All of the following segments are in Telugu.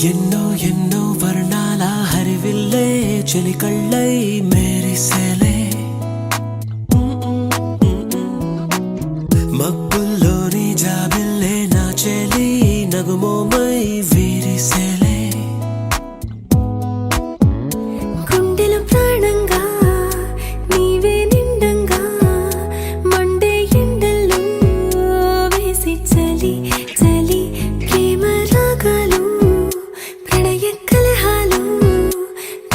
ఎన్నో ఎన్నో వర్ణాల హరివిల్లే చెలికళ్ళై మేరిసేలే మబ్బుల్లోని జాబిల్లే నా చెలి నగుమోమై వీరిసేలే గుండెల ప్రాణంగా నీవే నిండంగా మండే ఎండల్లో వేసి చలి చలి ప్రేమ రాగాలు ప్రణయ కలహాలు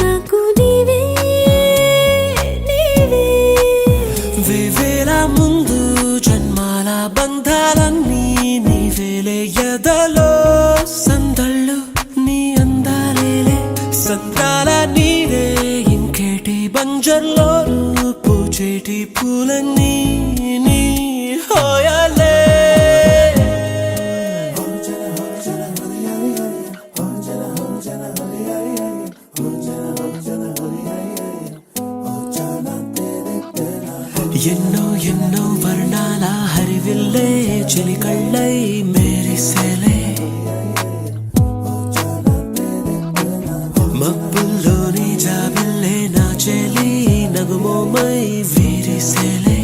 నాకు నీవే నీవే వేవేల ముందు జన్మాల బంధాలన్నీ నీవేలే ఎదలో సందళ్ళు నీ అందాలేలే సంద్రాల నీరే ఇంకేటి బంజర్లో పూచేటి పూలన్నీ నీ హోయాలే ఎన్నో ఎన్నో వర్ణాల హరివిల్లే చెలికళ్ళై మేరిసేలే మబ్బుల్లోని జాబిల్లే నా చెలి నగుమోమై వీరిసేలే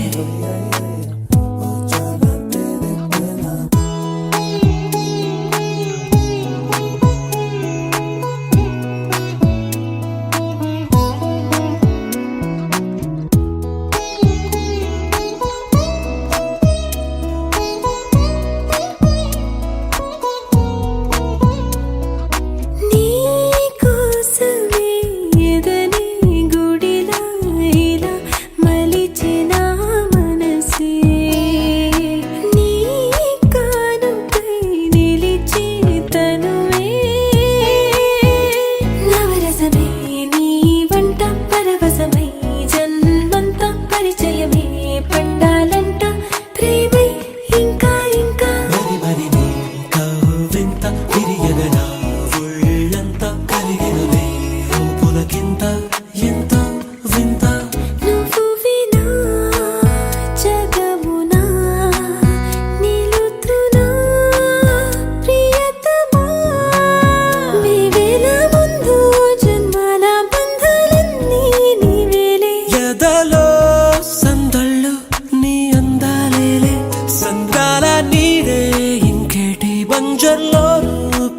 బంజర్లో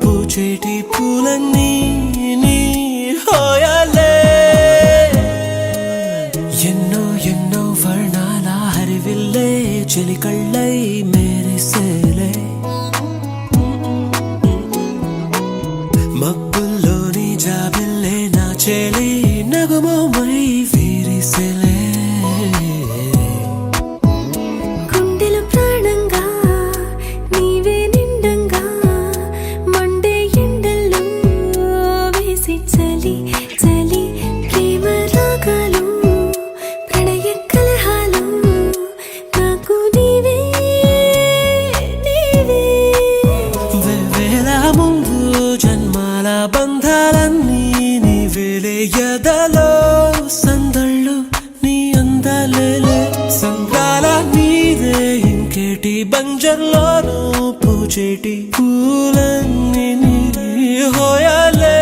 పూచేటి పూలన్నీ నీ హోయాలే ఎన్నో ఎన్నో వర్ణాల హరివిల్లే చెలికళ్ళై మేరిసేలే మబ్బుల్లోని జాబిల్లే నా చెలి నగుమోమై వీరిసేలే గుండెల ప్రాణ ఇంకేటి బంజర్లోనూ పూచేటి పూలన్నీ నీ హోయాలే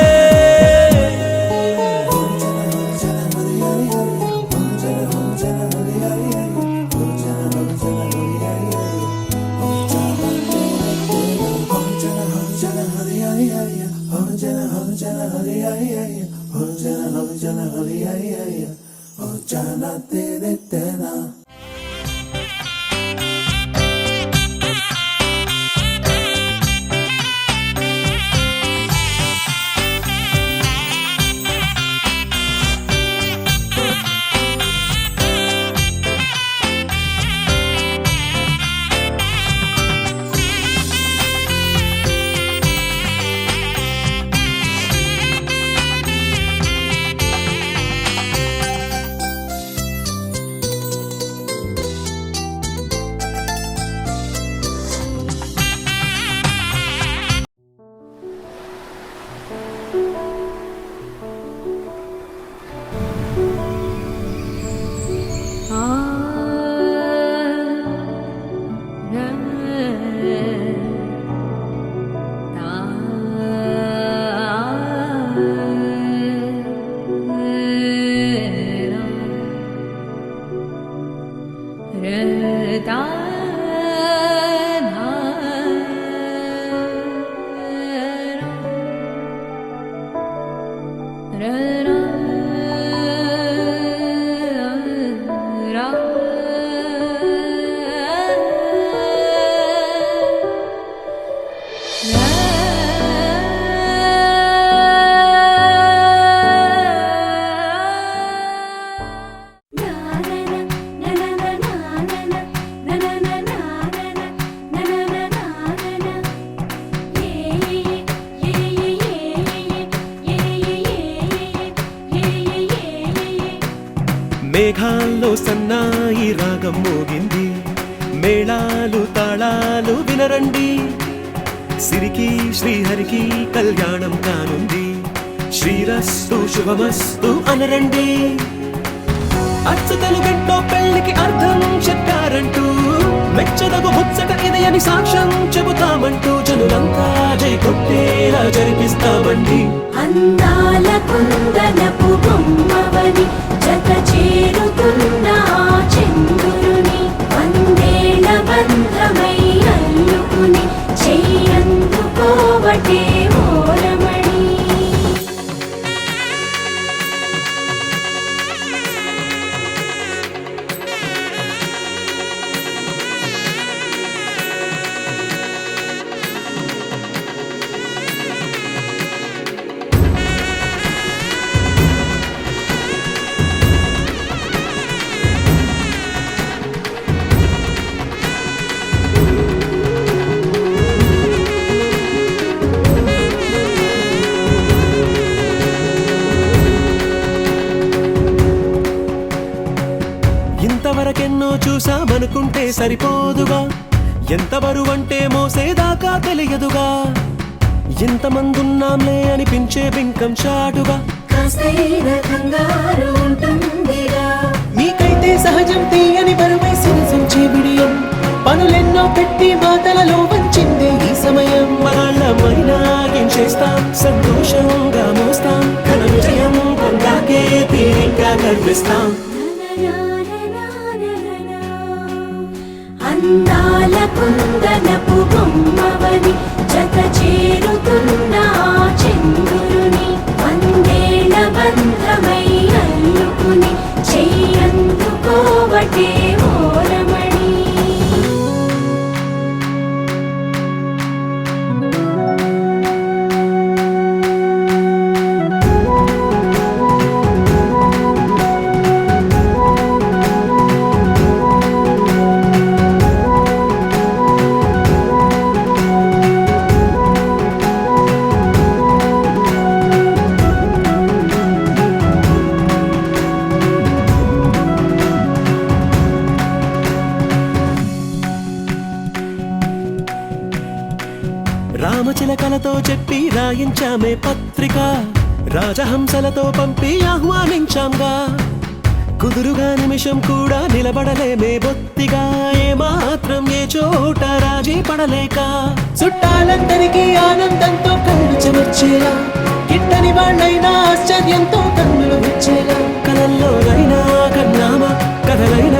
మేఘాల్లో సన్నాయి రాగం మోగింది మేళాలు తాళాలు వినరండి సిరికి శ్రీహరికి కళ్యాణం కానుంది శ్రీరస్తు శుభమస్తు అనరండి అచ్చతలు గంటో పెళ్లికి అర్థం చెప్పారంటూ మెచ్చదగు ముచ్చట ఇది అని సాక్ష్యం చెబుతామంటూ జనులంతా జై కొట్టేలా జరిపిస్తామండి అందాల కుందనపు బొమ్మవని జత చేరుతున్న చంద్రుని వందేళ్ల బంధమై అల్లుకుని చెయ్యందుకోవటే ఓరమణి ఇంతవరకెన్నో చూసామనుకుంటే సరిపోదుగా ఎంత బరువంటే మోసేదాకా తెలియదుగా ఇంతమందున్నాంలే అనిపించే బింకం చాటుగా మీకైతే సహజం తీయని బరువై సిరిసించే బిడియం పనులెన్నో పెట్టి మాటలలో వంచిందే ఈ సమయం మనాళ్ళమైనా ఏం చేస్తాం సంతోషంగా మోస్తాం ఘన విజయం పొందాకే తీరిగ్గా కనిపిస్తాం అందాల కుందనపు బొమ్మవని జత చేరుతున్న చంద్రుని వందేళ్ల బంధమై అల్లుకుని చెయ్యందుకోవటే ఓరమణి రామచిలకలతో చెప్పి రాయించామే పత్రిక రాజహంసలతో పంపి ఆహ్వానించాంగా కుదురుగా నిమిషం కూడా నిలబడలేమే బొత్తిగా ఏమాత్రం ఏ చోట రాజీ పడలేక చుట్టాలందరికీ ఆనందంతో కళ్ళు చెమర్చేలా గిట్టని వాళ్ళైనా ఆశ్చర్యంతో కన్నులు వచ్చేలా కలల్లోనైనా కన్నామా కథలైనా